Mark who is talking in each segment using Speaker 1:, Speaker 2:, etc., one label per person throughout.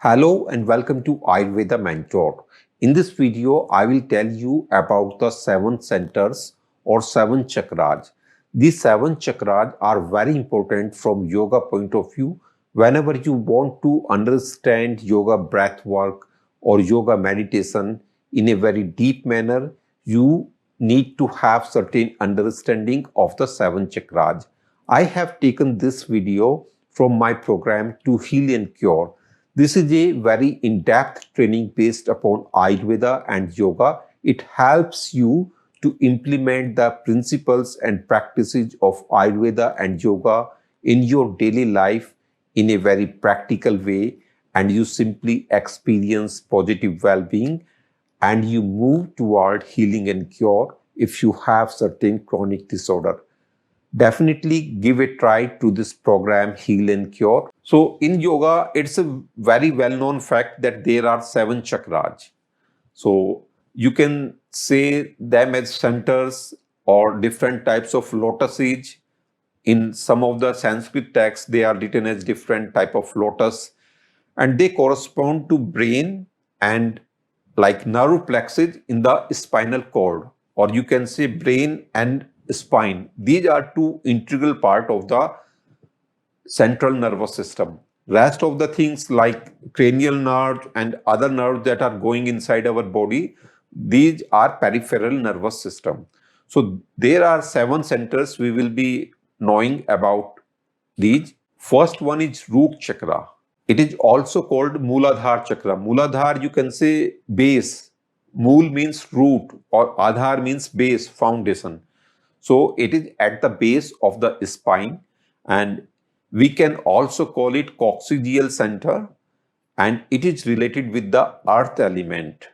Speaker 1: Hello and welcome to Ayurveda Mentor. In this video, I will tell you about the seven centers or seven chakras. These seven chakras are very important from yoga point of view. Whenever you want to understand yoga breath work or yoga meditation in a very deep manner, you need to have certain understanding of the seven chakras. I have taken this video from my program To Heal and Cure. This is a very in-depth training based upon Ayurveda and yoga. It helps you to implement the principles and practices of Ayurveda and yoga in your daily life in a very practical way, and you simply experience positive well-being and you move toward healing and cure if you have certain chronic disorder. Definitely give a try to this program Heal and Cure. So in yoga, it's a very well-known fact that there are seven chakras. So you can say them as centers or different types of lotuses. In some of the Sanskrit texts, they are written as different type of lotus, and they correspond to brain and like nerve plexus in the spinal cord, or you can say brain and spine. These are two integral part of the central nervous system. Rest of the things like cranial nerve and other nerves that are going inside our body, these are peripheral nervous system. So there are seven centers we will be knowing about these. First one is root chakra. It is also called Mooladhar chakra. Mooladhar, you can say base. Mool means root or Adhar means base, foundation. So it is at the base of the spine, and we can also call it coccygeal center, and it is related with the earth element.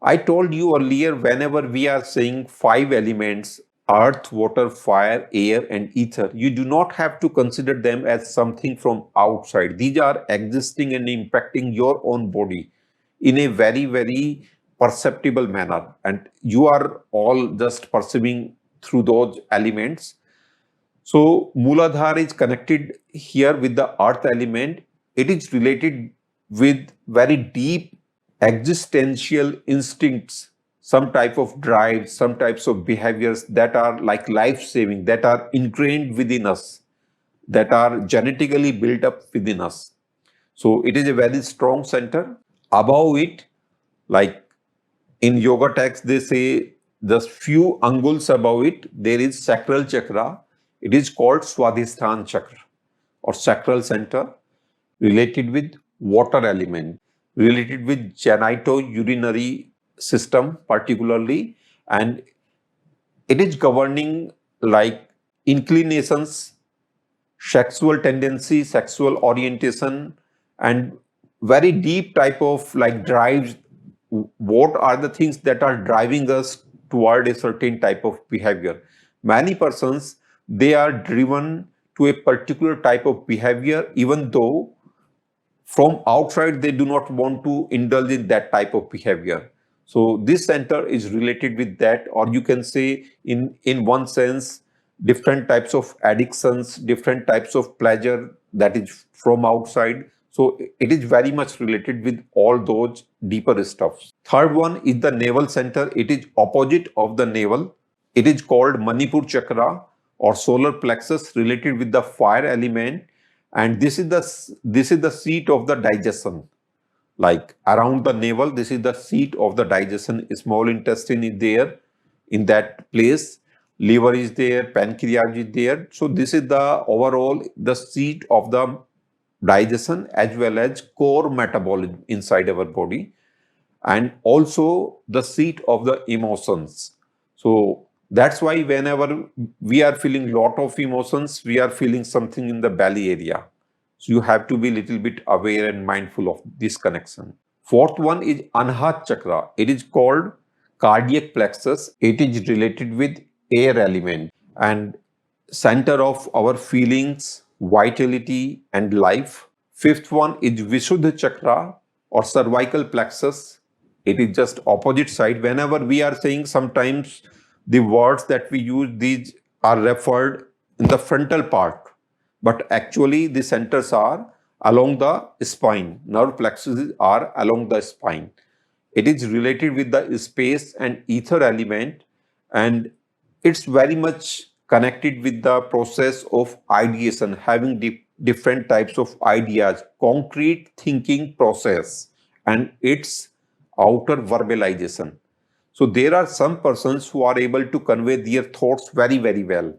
Speaker 1: I told you earlier, whenever we are saying five elements, earth, water, fire, air, and ether, you do not have to consider them as something from outside. These are existing and impacting your own body in a very, very perceptible manner. And you are all just perceiving through those elements. So Mooladhara is connected here with the earth element. It is related with very deep existential instincts, some type of drives, some types of behaviors that are like life-saving, that are ingrained within us, that are genetically built up within us. So it is a very strong center. Above it, like in yoga texts, they say just few anguls above it, there is sacral chakra. It is called Swadhisthana chakra or sacral center, related with water element, related with genitourinary system particularly, and it is governing like inclinations, sexual tendency, sexual orientation, and very deep type of like drives. What are the things that are driving us toward a certain type of behavior? Many persons, they are driven to a particular type of behavior, even though from outside they do not want to indulge in that type of behavior. So this center is related with that, or you can say in one sense, different types of addictions, different types of pleasure that is from outside. So it is very much related with all those deeper stuffs. Third one is the navel center. It is opposite of the navel. It is called Manipur chakra or solar plexus, related with the fire element, and this is the seat of the digestion. Like around the navel, this is the seat of the digestion. Small intestine is there in that place, liver is there, pancreas is there. So this is the overall the seat of the digestion as well as core metabolism inside our body, and also the seat of the emotions. So that's why whenever we are feeling lot of emotions, we are feeling something in the belly area. So you have to be a little bit aware and mindful of this connection. Fourth one is Anhat chakra. It is called cardiac plexus. It is related with air element and center of our feelings, vitality, and life. Fifth one is Vishuddha chakra or cervical plexus. It is just opposite side. Whenever we are saying, sometimes the words that we use, these are referred in the frontal part, but actually the centers are along the spine. Nerve plexuses are along the spine. It is related with the space and ether element, and it's very much connected with the process of ideation, having different types of ideas, concrete thinking process, and its outer verbalization. So there are some persons who are able to convey their thoughts very, very well.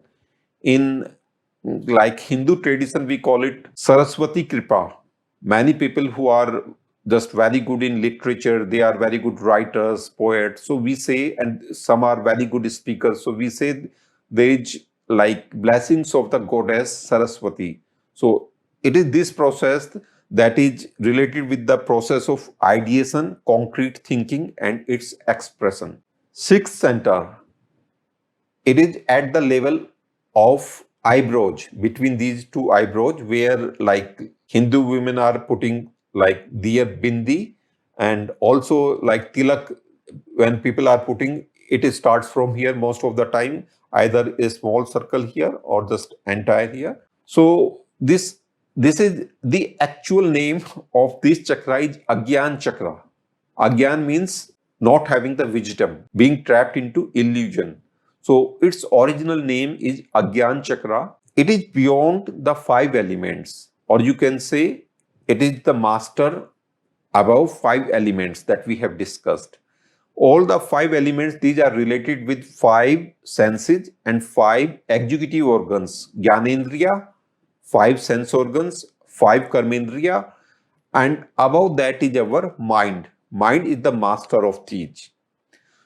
Speaker 1: In like Hindu tradition, we call it Saraswati Kripa. Many people who are just very good in literature, they are very good writers, poets. So we say, and some are very good speakers. So we say there is like blessings of the goddess Saraswati. So it is this process that is related with the process of ideation, concrete thinking, and its expression. Sixth center, it is at the level of eyebrows, between these two eyebrows, where like Hindu women are putting like their bindi, and also like tilak. When people are putting it, starts from here most of the time, either a small circle here or just entire here. So this is the actual name of this chakra is Agyan chakra. Agyan means not having the wisdom, being trapped into illusion. So its original name is Agyan chakra. It is beyond the five elements, or you can say it is the master above five elements that we have discussed. All the five elements, these are related with five senses and five executive organs. Gyanendriya, five sense organs, five karmendriya, and above that is our mind. Mind is the master of these.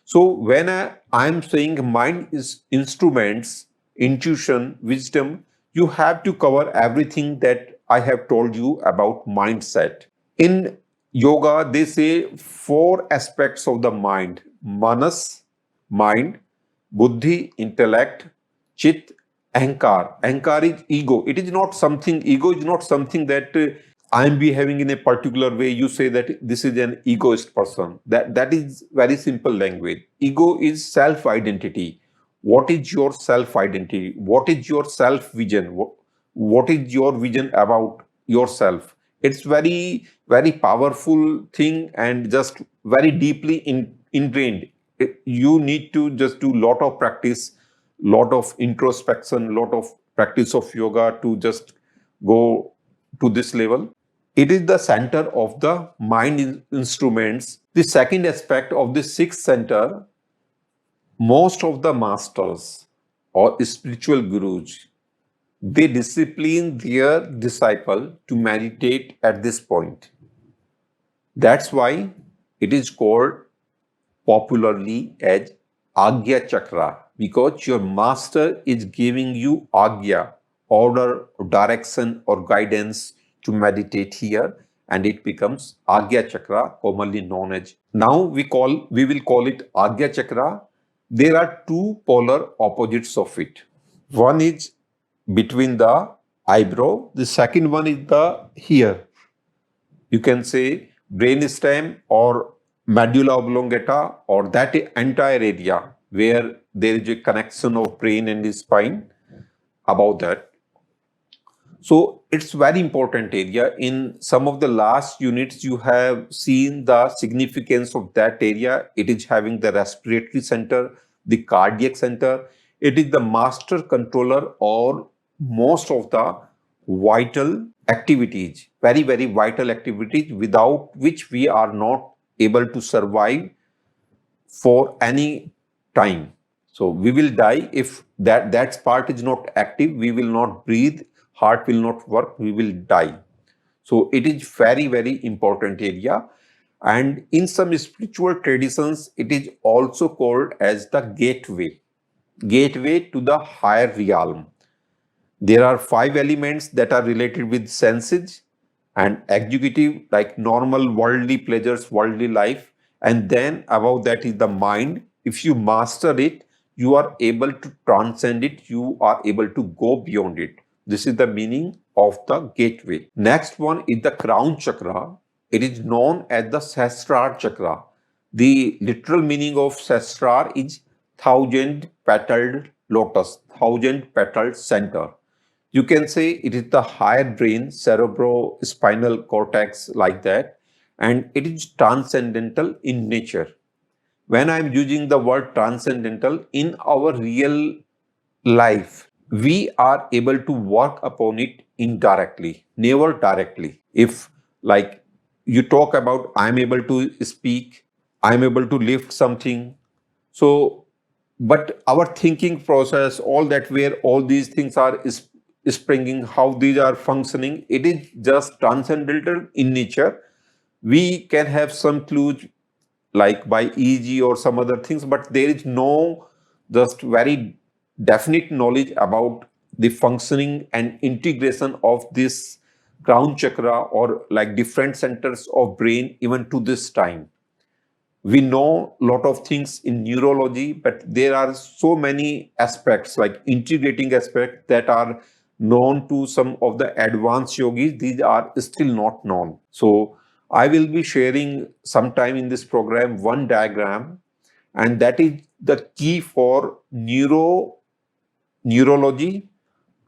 Speaker 1: So when I am saying mind is instruments, intuition, wisdom, you have to cover everything that I have told you about mindset. In yoga, they say four aspects of the mind: manas, mind; buddhi, intellect; chit, ahankar. Ahankar is ego. It is not something, ego is not something that I am behaving in a particular way. You say that this is an egoist person. That is very simple language. Ego is self-identity. What is your self-identity? What is your self-vision? What is your vision about yourself? It's very powerful thing, and just very deeply ingrained. You need to just do lot of practice, lot of introspection, lot of practice of yoga to just go to this level. It is the center of the mind instruments. The second aspect of the sixth center, most of the masters or spiritual gurus, they discipline their disciple to meditate at this point. That's why it is called popularly as Agya Chakra, because your master is giving you Agya, order, direction, or guidance to meditate here, and it becomes Agya Chakra, commonly known as. Now we will call it Agya Chakra. There are two polar opposites of it. One is between the eyebrow. The second one is the here. You can say brainstem or medulla oblongata, or that entire area where there is a connection of brain and the spine above that. So it's very important area. In some of the last units, you have seen the significance of that area. It is having the respiratory center, the cardiac center. It is the master controller or most of the vital activities, very, very vital activities, without which we are not able to survive for any time. So we will die if that part is not active. We will not breathe, heart will not work, we will die. So it is very, very important area. And in some spiritual traditions, it is also called as the gateway to the higher realm. There are five elements that are related with senses and executive, like normal worldly pleasures, worldly life. And then above that is the mind. If you master it, you are able to transcend it. You are able to go beyond it. This is the meaning of the gateway. Next one is the crown chakra. It is known as the Sahasrara chakra. The literal meaning of Sahasrara is thousand petaled lotus, thousand petaled center. You can say it is the higher brain, cerebrospinal cortex, like that, and it is transcendental in nature. When I'm using the word transcendental in our real life, we are able to work upon it indirectly, never directly. If, like, you talk about, I'm able to speak, I'm able to lift something. So, but our thinking process, all that, where all these things are springing, how these are functioning, it is just transcendental in nature. We can have some clues like by EEG or some other things, but there is no just very definite knowledge about the functioning and integration of this crown chakra or like different centers of brain even to this time. We know a lot of things in neurology, but there are so many aspects like integrating aspects that are known to some of the advanced yogis. These are still not known. So I will be sharing sometime in this program one diagram, and that is the key for neurology,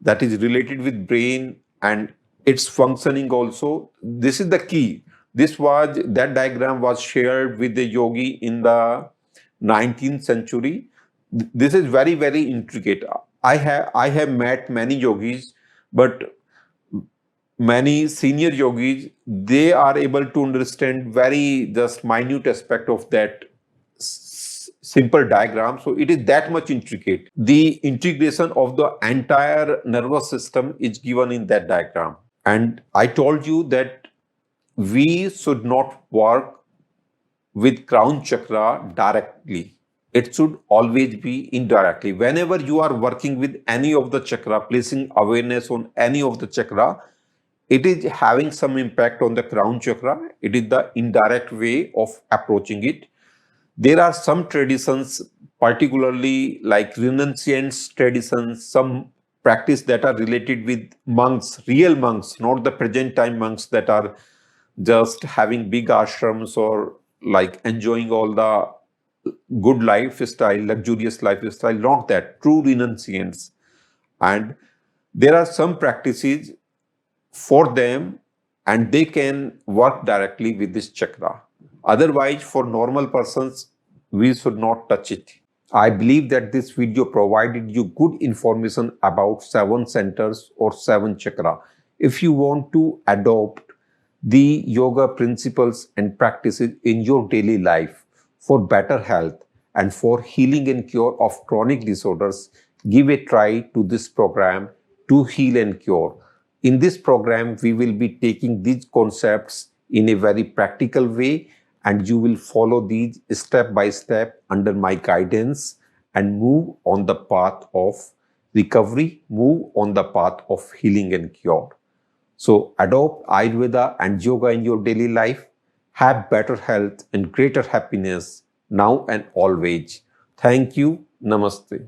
Speaker 1: that is related with brain and its functioning also. This is the key. That diagram was shared with the yogi in the 19th century. This is very, very intricate. I have met many yogis, but many senior yogis, they are able to understand very just minute aspect of that simple diagram. So it is that much intricate. The integration of the entire nervous system is given in that diagram. And I told you that we should not work with crown chakra directly. It should always be indirectly. Whenever you are working with any of the chakra, placing awareness on any of the chakra, it is having some impact on the crown chakra. It is the indirect way of approaching it. There are some traditions, particularly like renunciants traditions, some practice that are related with monks, real monks, not the present time monks that are just having big ashrams or like enjoying all the good lifestyle, luxurious lifestyle, not that, true renunciants. And there are some practices for them, and they can work directly with this chakra. Otherwise, for normal persons, we should not touch it. I believe that this video provided you good information about 7 centers or 7 chakra. If you want to adopt the yoga principles and practices in your daily life for better health and for healing and cure of chronic disorders, give a try to this program, To Heal and Cure. In this program, we will be taking these concepts in a very practical way, and you will follow these step by step under my guidance and move on the path of recovery, move on the path of healing and cure. So adopt Ayurveda and yoga in your daily life. Have better health and greater happiness now and always. Thank you. Namaste.